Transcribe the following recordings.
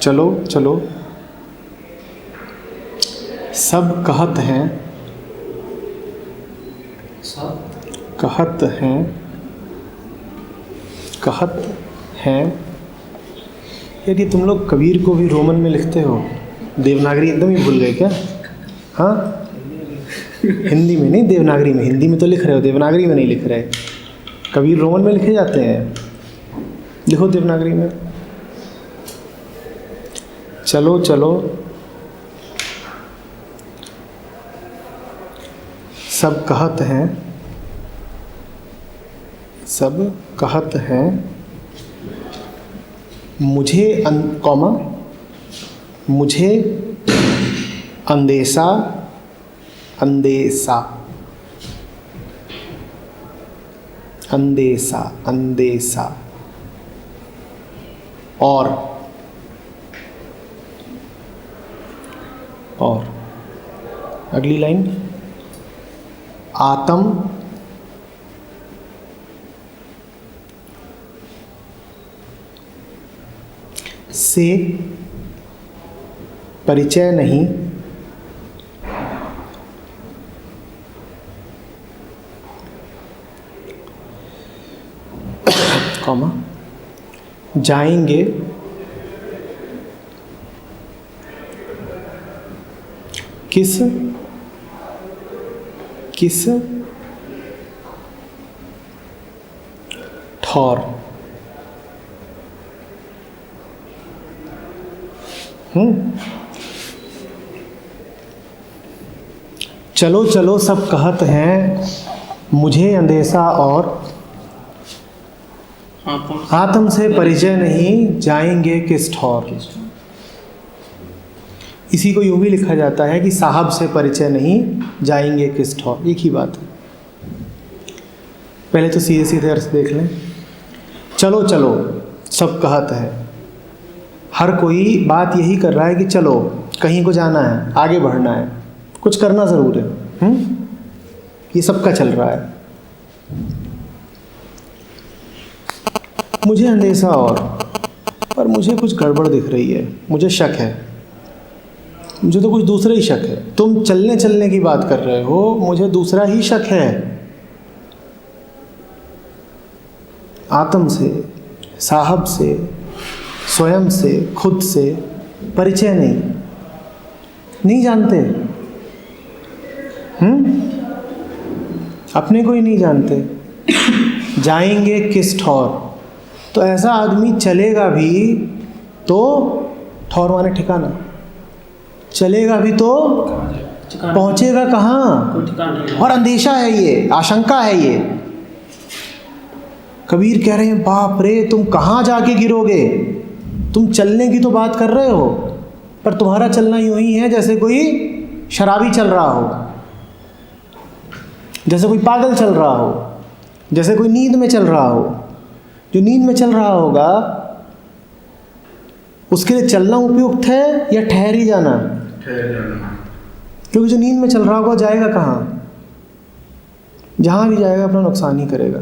चलो चलो सब कहत हैं, कहत हैं, कहत हैं। यदि तुम लोग कबीर को भी रोमन में लिखते हो, देवनागरी एकदम ही भूल गए क्या? हाँ, हिंदी में नहीं, देवनागरी में। हिंदी में तो लिख रहे हो, देवनागरी में नहीं लिख रहे। कबीर रोमन में लिखे जाते हैं, लिखो देवनागरी में। चलो चलो सब कहत हैं, सब कहत हैं, मुझे कॉमा मुझे अंदेशा, अंदेशा, अंदेशा, अंदेशा। और अगली लाइन, आत्म से परिचय नहीं, कॉमा जाएंगे किस किस ठौर। चलो चलो सब कहत हैं, मुझे अंदेशा और आत्म से परिचय नहीं, जाएंगे किस ठौर। इसी को यूँ भी लिखा जाता है कि साहब से परिचय नहीं, जाएंगे किस ठौर। एक ही बात है। पहले तो सीधे सीधे अर्थ देख लें। चलो चलो सब कहत है, हर कोई बात यही कर रहा है कि चलो कहीं को जाना है, आगे बढ़ना है, कुछ करना ज़रूर है। ये सबका चल रहा है। मुझे अंदेशा और, पर मुझे कुछ गड़बड़ दिख रही है, मुझे शक है, मुझे तो कुछ दूसरा ही शक है। तुम चलने चलने की बात कर रहे हो, मुझे दूसरा ही शक है। आत्म से, साहब से, स्वयं से, खुद से परिचय नहीं जानते। अपने को ही नहीं जानते। जाएंगे किस ठौर। तो ऐसा आदमी चलेगा भी तो, ठौर माने ठिकाना, चलेगा भी तो पहुंचेगा कहाँ? और अंदेशा है ये, आशंका है ये। कबीर कह रहे हैं बाप रे, तुम कहाँ जाके गिरोगे? तुम चलने की तो बात कर रहे हो, पर तुम्हारा चलना यूं ही है जैसे कोई शराबी चल रहा हो, जैसे कोई पागल चल रहा हो, जैसे कोई नींद में चल रहा हो। जो नींद में चल रहा होगा उसके लिए चलना उपयुक्त है या ठहर ही जाना? क्योंकि जो नींद में चल रहा होगा जाएगा कहाँ? जहाँ भी जाएगा अपना नुकसान ही करेगा।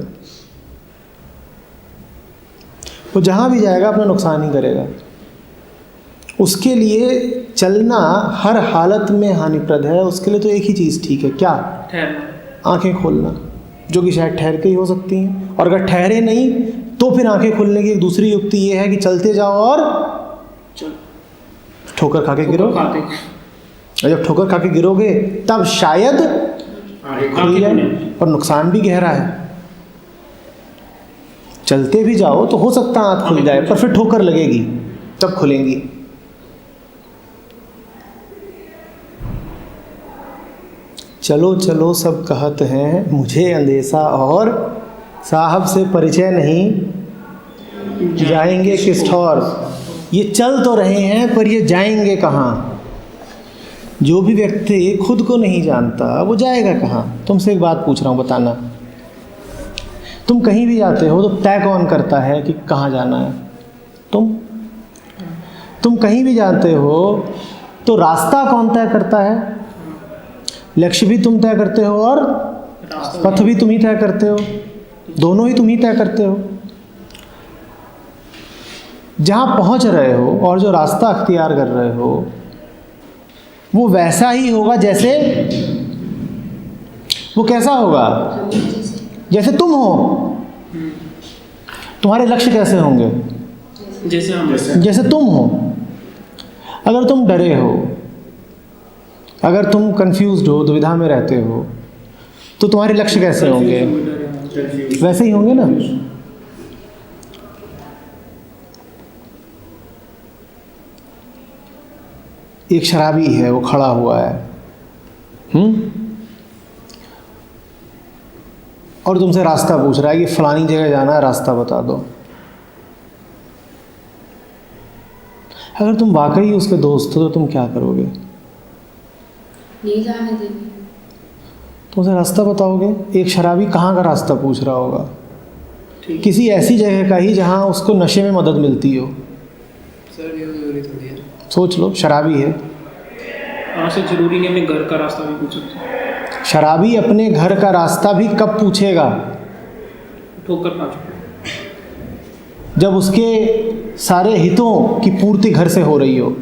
वो जहाँ भी जाएगा अपना नुकसान ही करेगा। उसके लिए चलना हर हालत में हानिप्रद है। उसके लिए तो एक ही चीज़ ठीक है, क्या? आंखें खोलना, जो कि शायद ठहर के ही हो सकती हैं। और अगर ठहरे नहीं तो फिर आंखें खोलने की एक दूसरी युक्ति ये है कि चलते जाओ और ठोकर खा के गिरो। और जब ठोकर खा के गिरोगे तब शायद खुल जाए, और नुकसान भी गहरा है। चलते भी जाओ तो हो सकता है आँख खुल जाए, पर फिर ठोकर लगेगी तब खुलेंगी। चलो चलो सब कहत हैं, मुझे अंदेशा और साहब से परिचय नहीं, जाएंगे किस ठौर। ये चल तो रहे हैं पर ये जाएंगे कहाँ? जो भी व्यक्ति खुद को नहीं जानता वो जाएगा कहाँ? तुमसे एक बात पूछ रहा हूँ, बताना। तुम कहीं भी जाते हो तो तय कौन करता है कि कहाँ जाना है? तुम कहीं भी जाते हो तो रास्ता कौन तय करता है? लक्ष्य भी तुम तय करते हो और पथ भी तुम ही तय करते हो, दोनों ही तुम ही तय करते हो। जहाँ पहुँच रहे हो और जो रास्ता अख्तियार कर रहे हो वो वैसा ही होगा जैसे, वो कैसा होगा? जैसे तुम हो। तुम्हारे लक्ष्य कैसे होंगे? जैसे तुम हो। अगर तुम डरे हो, अगर तुम कंफ्यूज्ड हो, दुविधा में रहते हो, तो तुम्हारे लक्ष्य कैसे होंगे? वैसे ही होंगे ना। एक शराबी है, वो खड़ा हुआ है और तुमसे रास्ता पूछ रहा है कि फलानी जगह जाना है, रास्ता बता दो। अगर तुम वाकई उसके दोस्त हो तो तुम क्या करोगे? नहीं जाने देंगे। तो उसे रास्ता बताओगे। एक शराबी कहाँ का रास्ता पूछ रहा होगा? किसी ऐसी जगह का ही जहाँ उसको नशे में मदद मिलती हो। सर ये जरूरी थोड़ी है। सोच लो, शराबी है। हाँ सर, जरूरी नहीं अपने घर का रास्ता भी पूछ सकते हैं। शराबी अपने घर का रास्ता भी कब पूछेगा? ठोकर खा चुका। जब उसके सारे हितों की पूर्ति घर से हो रही हो।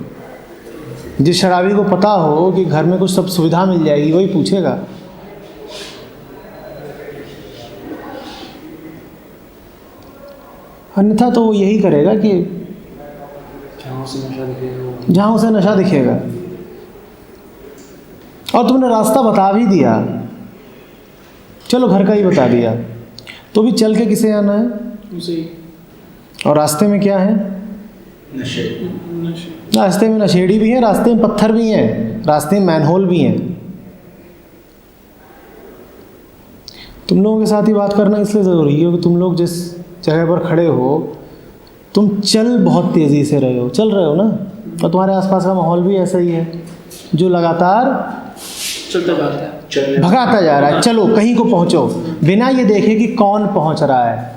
जिस शराबी को पता हो कि घर में कुछ सब सुविधा मिल जाएगी वही पूछेगा। अन्यथा तो वो यही करेगा कि जहाँ उसे नशा दिखेगा। और तुमने रास्ता बता भी दिया, चलो घर का ही बता दिया, तो भी चल के किसे आना है? उसे। और रास्ते में क्या है? नशे। रास्ते में नशेड़ी भी है, रास्ते में पत्थर भी हैं, रास्ते में मैनहोल भी हैं। तुम लोगों के साथ ही बात करना इसलिए ज़रूरी है कि तुम लोग जिस जगह पर खड़े हो, तुम चल बहुत तेज़ी से रहे हो, चल रहे हो ना, और तुम्हारे आसपास का माहौल भी ऐसा ही है जो लगातार चलता जाता है, भगाता जा रहा है। चलो कहीं को पहुँचो, बिना ये देखे कि कौन पहुँच रहा है,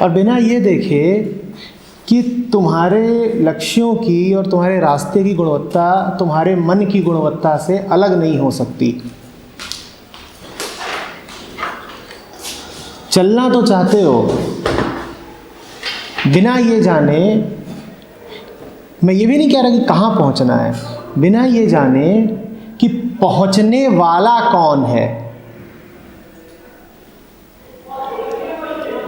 और बिना ये देखे कि तुम्हारे लक्ष्यों की और तुम्हारे रास्ते की गुणवत्ता तुम्हारे मन की गुणवत्ता से अलग नहीं हो सकती। चलना तो चाहते हो, बिना ये जाने, मैं ये भी नहीं कह रहा कि कहाँ पहुँचना है, बिना ये जाने कि पहुँचने वाला कौन है।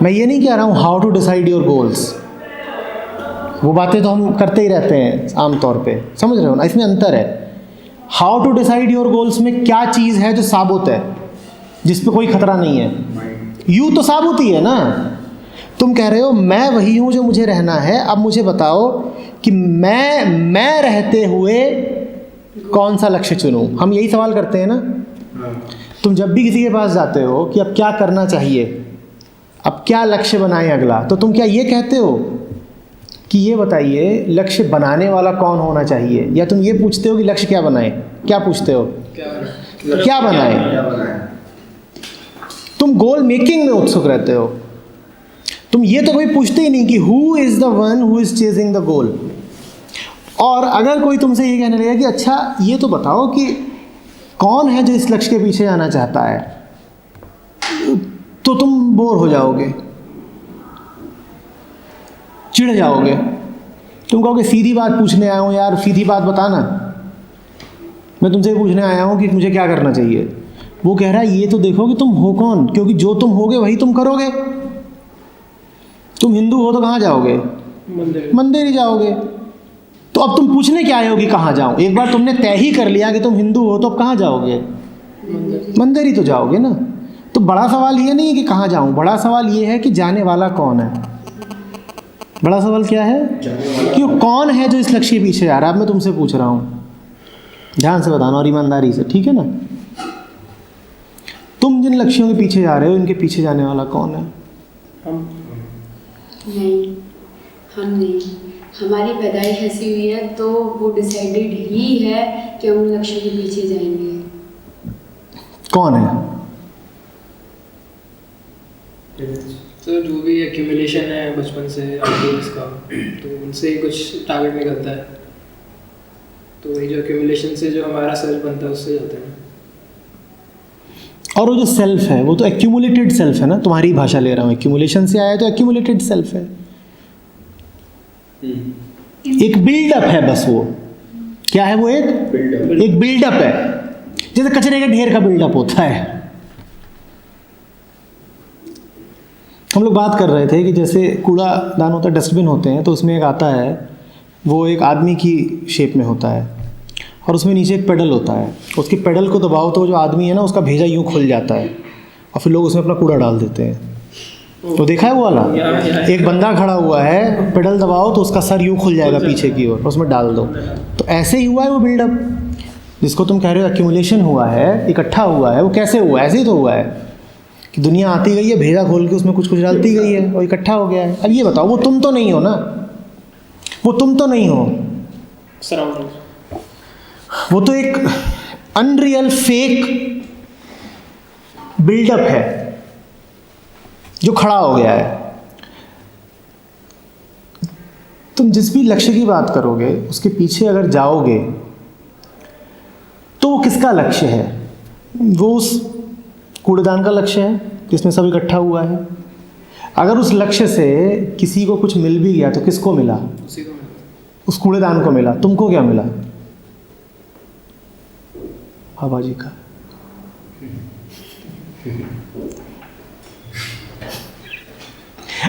मैं ये नहीं कह रहा हूँ how to decide your goals, वो बातें तो हम करते ही रहते हैं आमतौर पे, समझ रहे हो ना, इसमें अंतर है। How to decide your goals में क्या चीज़ है जो साबुत है, जिस पे कोई खतरा नहीं है। यू तो साबुत ही है ना। तुम कह रहे हो मैं वही हूँ जो मुझे रहना है, अब मुझे बताओ कि मैं रहते हुए कौन सा लक्ष्य चुनूं। हम यही सवाल करते हैं ना। तुम जब भी किसी के पास जाते हो कि अब क्या करना चाहिए, अब क्या लक्ष्य बनाएं अगला, तो तुम क्या ये कहते हो कि ये बताइए लक्ष्य बनाने वाला कौन होना चाहिए, या तुम ये पूछते हो कि लक्ष्य क्या बनाएं? क्या पूछते हो? क्या बनाएं? तुम गोल मेकिंग में उत्सुक रहते हो। तुम ये तो कोई पूछते ही नहीं कि who is the one who is chasing the goal. और अगर कोई तुमसे ये कहने लगे कि अच्छा ये तो बताओ कि कौन है जो इस लक्ष्य के पीछे जाना चाहता है, तो तुम बोर हो जाओगे, चिढ़ जाओगे। तुम कहोगे सीधी बात पूछने आया हूँ यार, सीधी बात बताना, मैं तुमसे पूछने आया हूँ कि मुझे क्या करना चाहिए। वो कह रहा है ये तो देखो कि तुम हो कौन, क्योंकि जो तुम होगे वही तुम करोगे। तुम हिंदू हो तो कहाँ जाओगे? मंदिर ही जाओगे। तो अब तुम पूछने क्या आए हो कि कहाँ जाऊँ? एक बार तुमने तय ही कर लिया कि तुम हिंदू हो तो अब कहाँ जाओगे? मंदिर ही तो जाओगे ना। तो बड़ा सवाल ये नहीं है कि कहाँ जाऊँ, बड़ा सवाल ये है कि जाने वाला कौन है। बड़ा सवाल क्या है कि वो कौन है जो इस लक्ष्य के पीछे जा रहा है। अब मैं तुमसे पूछ रहा हूँ, ध्यान से बताना और ईमानदारी से, ठीक है ना। तुम जिन लक्ष्यों के पीछे जा रहे हो, इनके पीछे जाने वाला कौन है? नहीं, हम नहीं। हमारी पैदाइश ऐसी हुई है तो वो डिसाइडेड ही है कि हम लक्ष्य के पीछे जाएंगे। कौन है? तो जो भी एक्यूमुलेशन है बचपन से आइडियल्स का, तो उनसे ही कुछ टारगेट निकलता है। तो वही जो एक्यूमुलेशन से जो हमारा सेल्फ बनता है उससे जाते हैं। और वो जो सेल्फ है वो तो एक्यूमुलेटेड सेल्फ है ना। तुम्हारी भाषा ले रहा हूँ, एक्यूमुलेशन से आया तो एक्यूमुलेटेड सेल्फ है। एक बिल्डअप है बस। वो क्या है? वो एक बिल्डअप है, जैसे कचरे के ढेर का बिल्डअप होता है। हम लोग बात कर रहे थे कि जैसे कूड़ादान होता है, डस्टबिन होते हैं, तो उसमें एक आता है, वो एक आदमी की शेप में होता है और उसमें नीचे एक पेडल होता है। उसकी पेडल को दबाओ तो जो आदमी है ना, उसका भेजा यूँ खुल जाता है और फिर लोग उसमें अपना कूड़ा डाल देते हैं। तो देखा है वो वाला? एक बंदा खड़ा हुआ है, पेडल दबाओ तो उसका सर यूँ खुल जाएगा पीछे की ओर, उसमें डाल दो। तो ऐसे ही हुआ है वो बिल्डअप, जिसको तुम कह रहे हो एक्यूमुलेशन हुआ है, इकट्ठा हुआ है। वो कैसे हुआ? ऐसे ही तो हुआ है कि दुनिया आती गई है, भेजा खोल के उसमें कुछ कुछ डालती गई है और इकट्ठा हो गया है। अब ये बताओ, वो तुम तो नहीं हो ना, वो तुम तो नहीं हो, वो तो एक अनरियल फेक बिल्डअप है जो खड़ा हो गया है। तुम जिस भी लक्ष्य की बात करोगे, उसके पीछे अगर जाओगे तो वो किसका लक्ष्य है? वो उस कूड़ेदान का लक्ष्य है जिसमें सब इकट्ठा हुआ है। अगर उस लक्ष्य से किसी को कुछ मिल भी गया तो किसको मिला? उस कूड़ेदान को मिला। तुमको क्या मिला? बाबा जी का।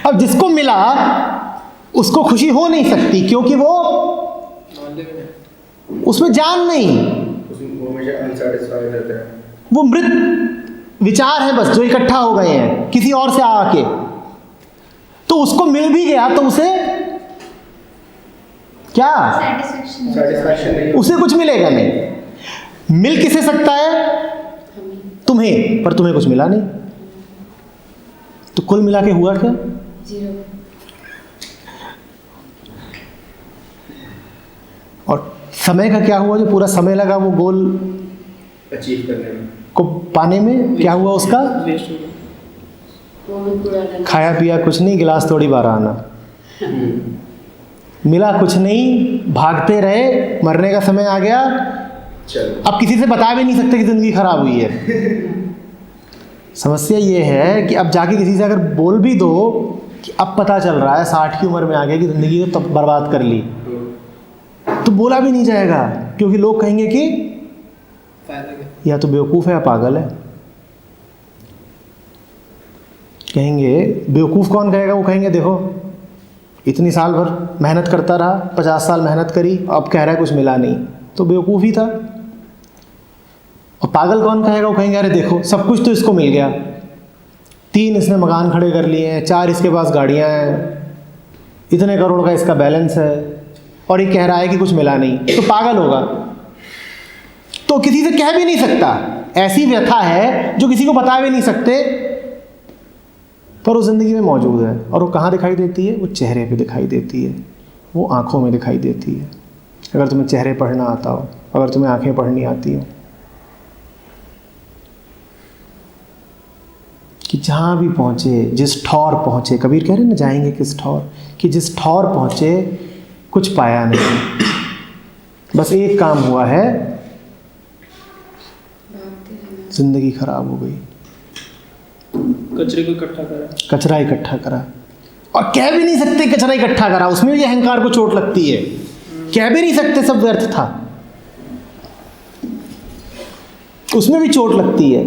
अब जिसको मिला उसको खुशी हो नहीं सकती, क्योंकि वो उसमें जान नहीं, वो मृत विचार है बस, जो इकट्ठा हो गए हैं किसी और से आके। तो उसको मिल भी गया तो उसे क्या? सेटिस्फैक्शन। उसे कुछ मिलेगा नहीं। मिल किसे सकता है? तुम्हें, पर तुम्हें कुछ मिला नहीं। तो कुल मिला के हुआ क्या? 0। और समय का क्या हुआ? जो पूरा समय लगा वो गोल अचीव करने में, को पाने में, क्या हुआ उसका? खाया पिया कुछ नहीं, गिलास थोड़ी बार आना। मिला कुछ नहीं, भागते रहे, मरने का समय आ गया। अब किसी से बता भी नहीं सकते कि जिंदगी खराब हुई है। समस्या ये है कि अब जाके किसी से अगर बोल भी दो कि अब पता चल रहा है 60 की उम्र में आ गया कि ज़िंदगी तो तब बर्बाद कर ली, तो बोला भी नहीं जाएगा, क्योंकि लोग कहेंगे कि या तो बेवकूफ़ है या पागल है। कहेंगे बेवकूफ़ कौन कहेगा? वो कहेंगे देखो इतनी साल भर मेहनत करता रहा, 50 साल मेहनत करी, अब कह रहा है कुछ मिला नहीं, तो बेवकूफ़ ही था। और पागल कौन कहेगा? वो कहेंगे अरे देखो सब कुछ तो इसको मिल गया, 3 इसने मकान खड़े कर लिए हैं, 4 इसके पास गाड़ियाँ हैं, इतने करोड़ का इसका बैलेंस है, और ये कह रहा है कि कुछ मिला नहीं, तो पागल होगा। तो किसी से कह भी नहीं सकता, ऐसी व्यथा है जो किसी को बता भी नहीं सकते, पर वो ज़िंदगी में मौजूद है। और वो कहाँ दिखाई देती है? वो चेहरे पे दिखाई देती है, वो आँखों में दिखाई देती है। अगर तुम्हें चेहरे पढ़ना आता हो, अगर तुम्हें आँखें पढ़नी आती हो, कि जहाँ भी पहुँचे, जिस ठौर पहुँचे, कबीर कह रहे ना जाएंगे किस ठौर, कि जिस ठौर पहुँचे कुछ पाया नहीं, बस एक काम हुआ है, जिंदगी खराब हो गई। कचरे को इकट्ठा करा, कचरा इकट्ठा करा, और कह भी नहीं सकते कचरा इकट्ठा करा, उसमें भी अहंकार को चोट लगती है। कह भी नहीं सकते सब व्यर्थ था, उसमें भी चोट लगती है।